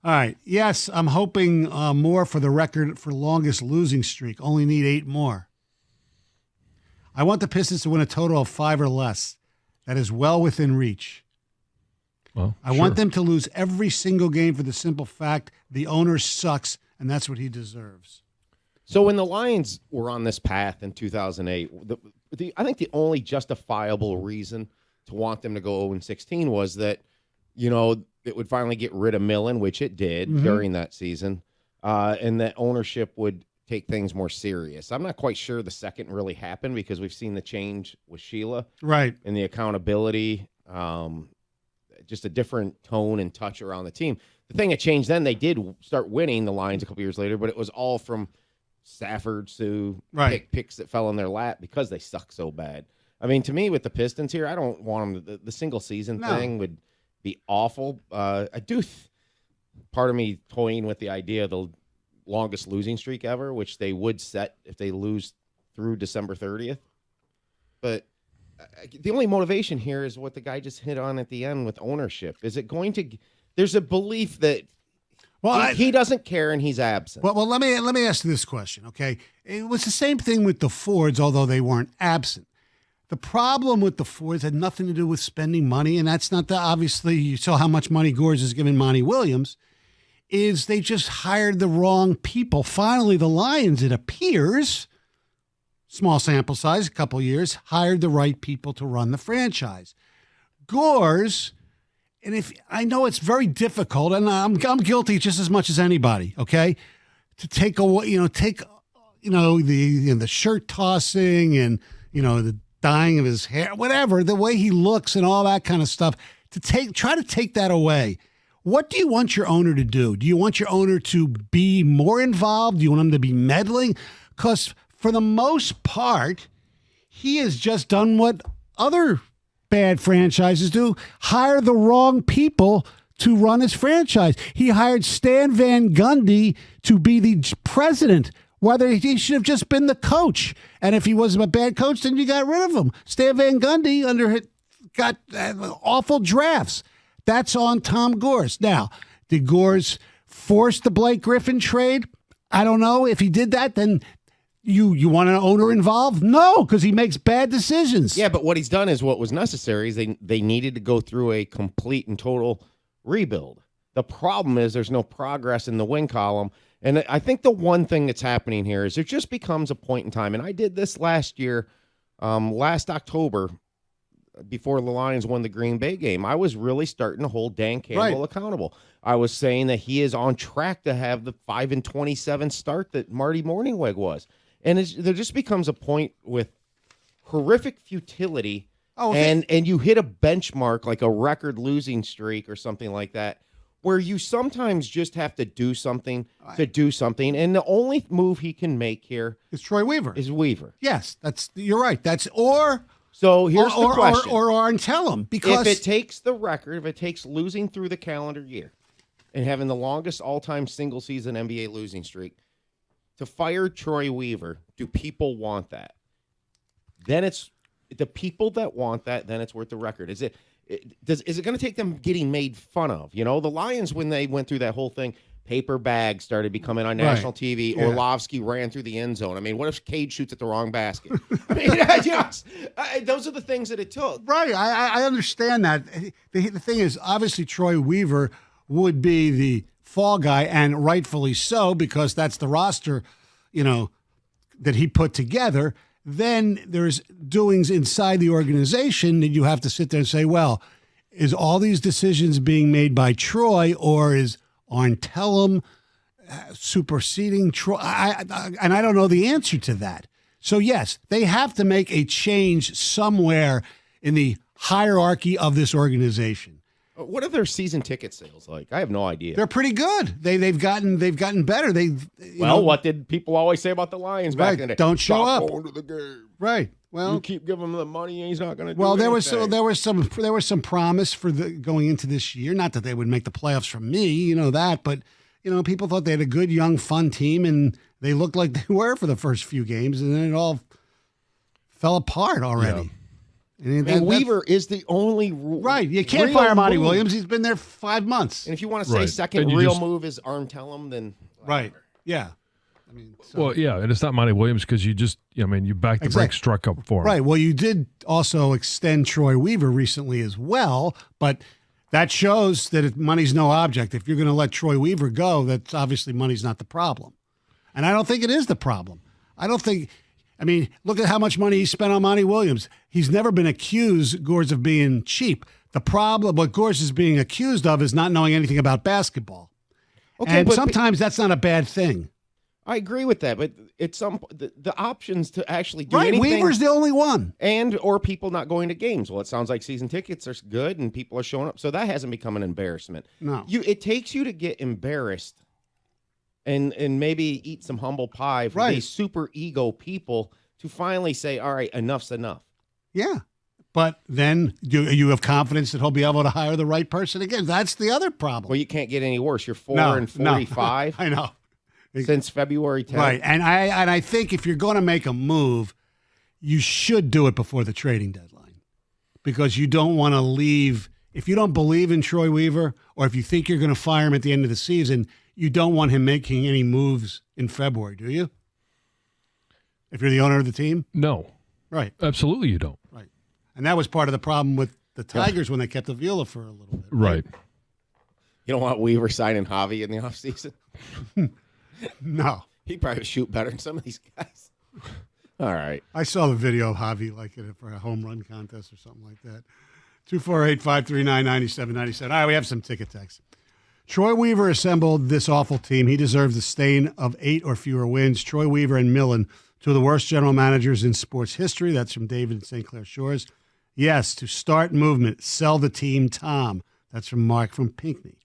All right. Yes, I'm hoping more for the record for longest losing streak. Only need 8 more. I want the Pistons to win a total of 5 or less. That is well within reach. Well, I want them to lose every single game for the simple fact the owner sucks, and that's what he deserves. So when the Lions were on this path in 2008, I think the only justifiable reason to want them to go 0-16 was that, it would finally get rid of Millen, which it did during that season, and that ownership would take things more serious. I'm not quite sure the second really happened because we've seen the change with Sheila. Right. And the accountability, just a different tone and touch around the team. The thing that changed then, they did start winning the Lions a couple years later, but it was all from Stafford to picks that fell in their lap because they suck so bad. I mean, to me, with the Pistons here, I don't want them. The single season thing would be awful. I do. Part of me toying with the idea of the longest losing streak ever, which they would set if they lose through December 30th. But the only motivation here is what the guy just hit on at the end with ownership. Is it going to? There's a belief that he doesn't care and he's absent. Well, let me ask you this question, okay? It was the same thing with the Fords, although they weren't absent. The problem with the Fords had nothing to do with spending money, and that's not obviously you saw how much money Gores is giving Monty Williams, is they just hired the wrong people. Finally, the Lions, it appears, small sample size, a couple years, hired the right people to run the franchise. Gores, and if I know it's very difficult, and I'm guilty just as much as anybody, okay, to take away, the shirt tossing and the dyeing of his hair, whatever, the way he looks and all that kind of stuff, try to take that away. What do you want your owner to do? Do you want your owner to be more involved? Do you want him to be meddling? Because for the most part, he has just done what other bad franchises do, hire the wrong people to run his franchise. He hired Stan Van Gundy to be the president, whether he should have just been the coach. And if he was a bad coach, then you got rid of him. Stan Van Gundy got awful drafts. That's on Tom Gores. Now, did Gores force the Blake Griffin trade? I don't know. If he did that, then you want an owner involved? No, because he makes bad decisions. Yeah, but what he's done is what was necessary. Is they needed to go through a complete and total rebuild. The problem is there's no progress in the win column. And I think the one thing that's happening here is there just becomes a point in time, and I did this last year, last October, before the Lions won the Green Bay game. I was really starting to hold Dan Campbell accountable. I was saying that he is on track to have the 5-27 start that Marty Mornhinweg was. And there just becomes a point with horrific futility, and you hit a benchmark like a record losing streak or something like that, where you sometimes just have to do something to do something. And the only move he can make here is Troy Weaver. Yes, you're right. So here's the question. Or tell him, because if it takes the record, if it takes losing through the calendar year and having the longest all-time single-season NBA losing streak, to fire Troy Weaver, do people want that? Then it's the people that want that, then it's worth the record. Is it going to take them getting made fun of? The Lions, when they went through that whole thing, paper bags started becoming on national TV. Yeah. Orlovsky ran through the end zone. I mean, what if Cade shoots at the wrong basket? I mean, those are the things that it took. Right. I understand that. The thing is, obviously, Troy Weaver would be the fall guy, and rightfully so, because that's the roster, that he put together. Then there's doings inside the organization that you have to sit there and say, well, is all these decisions being made by Troy, or is Arntellum superseding Troy? And I don't know the answer to that. So, yes, they have to make a change somewhere in the hierarchy of this organization. What are their season ticket sales like? I have no idea. They're pretty good. They've gotten better. What did people always say about the Lions back in the day? Don't show Stop up. going to the game. Well, you keep giving him the money, and he's not going to do anything. There was some promise for going into this year. Not that they would make the playoffs from me, that, but people thought they had a good, young, fun team, and they looked like they were for the first few games, and then it all fell apart already. And Weaver is the only right. You can't fire Monty Williams. He's been there 5 months. And if you want to say second real move is Arn Tellem, then right, yeah. I mean, well, yeah, and it's not Monty Williams because you just, you backed the brake struck up for him. Right. Well, you did also extend Troy Weaver recently as well, but that shows that money's no object. If you're going to let Troy Weaver go, that's obviously money's not the problem. And I don't think it is the problem. Look at how much money he spent on Monty Williams. He's never been accused, Gores, of being cheap. The problem, what Gores is being accused of is not knowing anything about basketball. Okay, and sometimes that's not a bad thing. I agree with that, but it's the options to actually do anything. Weaver's the only one. Or people not going to games. Well, it sounds like season tickets are good and people are showing up. So that hasn't become an embarrassment. No. It takes you to get embarrassed and maybe eat some humble pie for these super ego people to finally say, all right, enough's enough. Yeah. But then do you have confidence that he'll be able to hire the right person again? That's the other problem. Well, you can't get any worse. You're 4-45. I know. Since February 10th. Right. And I think if you're going to make a move, you should do it before the trading deadline. Because you don't want to leave. If you don't believe in Troy Weaver, or if you think you're going to fire him at the end of the season, you don't want him making any moves in February, do you? If you're the owner of the team? No. Right. Absolutely you don't. Right. And that was part of the problem with the Tigers when they kept Avila for a little bit. Right. You don't want Weaver signing Javi in the offseason? No. He'd probably shoot better than some of these guys. All right. I saw the video of Javi for a home run contest or something like that. 248-539-9797. All right, we have some ticket texts. Troy Weaver assembled this awful team. He deserves the stain of 8 or fewer wins. Troy Weaver and Millen, two of the worst general managers in sports history. That's from David in St. Clair Shores. Yes, to start movement, sell the team, Tom. That's from Mark from Pinckney.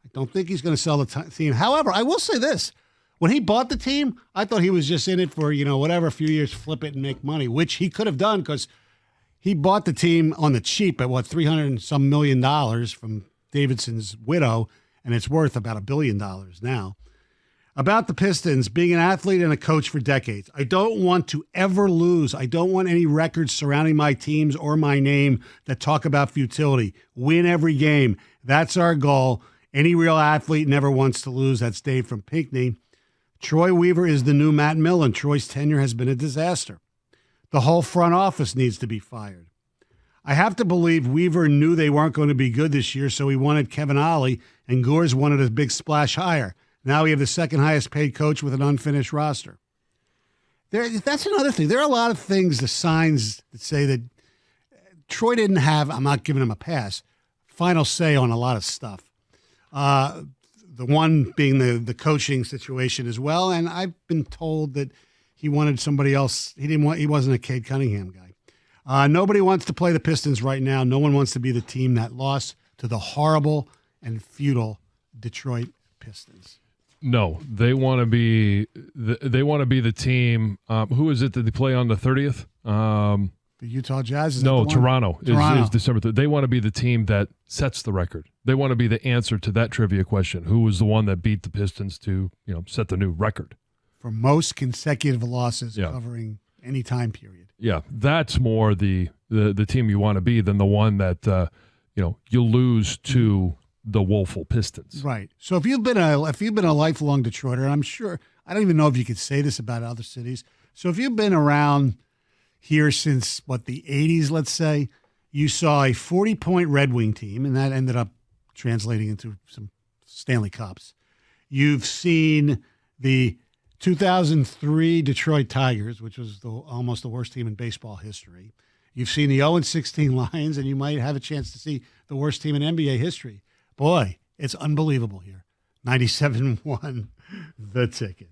I don't think he's going to sell the team. However, I will say this. When he bought the team, I thought he was just in it for, a few years, flip it and make money, which he could have done because he bought the team on the cheap at, $300 and some million from Davidson's widow, and it's worth about $1 billion now. About the Pistons, being an athlete and a coach for decades, I don't want to ever lose. I don't want any records surrounding my teams or my name that talk about futility. Win every game. That's our goal. Any real athlete never wants to lose. That's Dave from Pinckney. Troy Weaver is the new Matt Millen. Troy's tenure has been a disaster. The whole front office needs to be fired. I have to believe Weaver knew they weren't going to be good this year, so he wanted Kevin Ollie, and Gores wanted a big splash hire. Now we have the second highest paid coach with an unfinished roster. That's another thing. There are a lot of things, the signs that say that Troy didn't have, I'm not giving him a pass, final say on a lot of stuff. The one being the coaching situation as well, and I've been told that he wanted somebody else. He wasn't a Cade Cunningham guy. Nobody wants to play the Pistons right now. No one wants to be the team that lost to the horrible and futile Detroit Pistons. No, they want to be the team. Who is it that they play on the 30th? The Utah Jazz? No, Toronto. Is December 3rd. They want to be the team that sets the record. They want to be the answer to that trivia question. Who was the one that beat the Pistons to set the new record? For most consecutive losses covering any time period. Yeah, that's more the team you want to be than the one that you lose to the woeful Pistons. Right. So if you've been a lifelong Detroiter, and I'm sure I don't even know if you could say this about other cities. So if you've been around here since the 80s, let's say, you saw a 40-point Red Wing team, and that ended up translating into some Stanley Cups. You've seen the 2003 Detroit Tigers, which was almost the worst team in baseball history. You've seen the 0-16 Lions, and you might have a chance to see the worst team in NBA history. Boy, it's unbelievable here. 97-1, the ticket.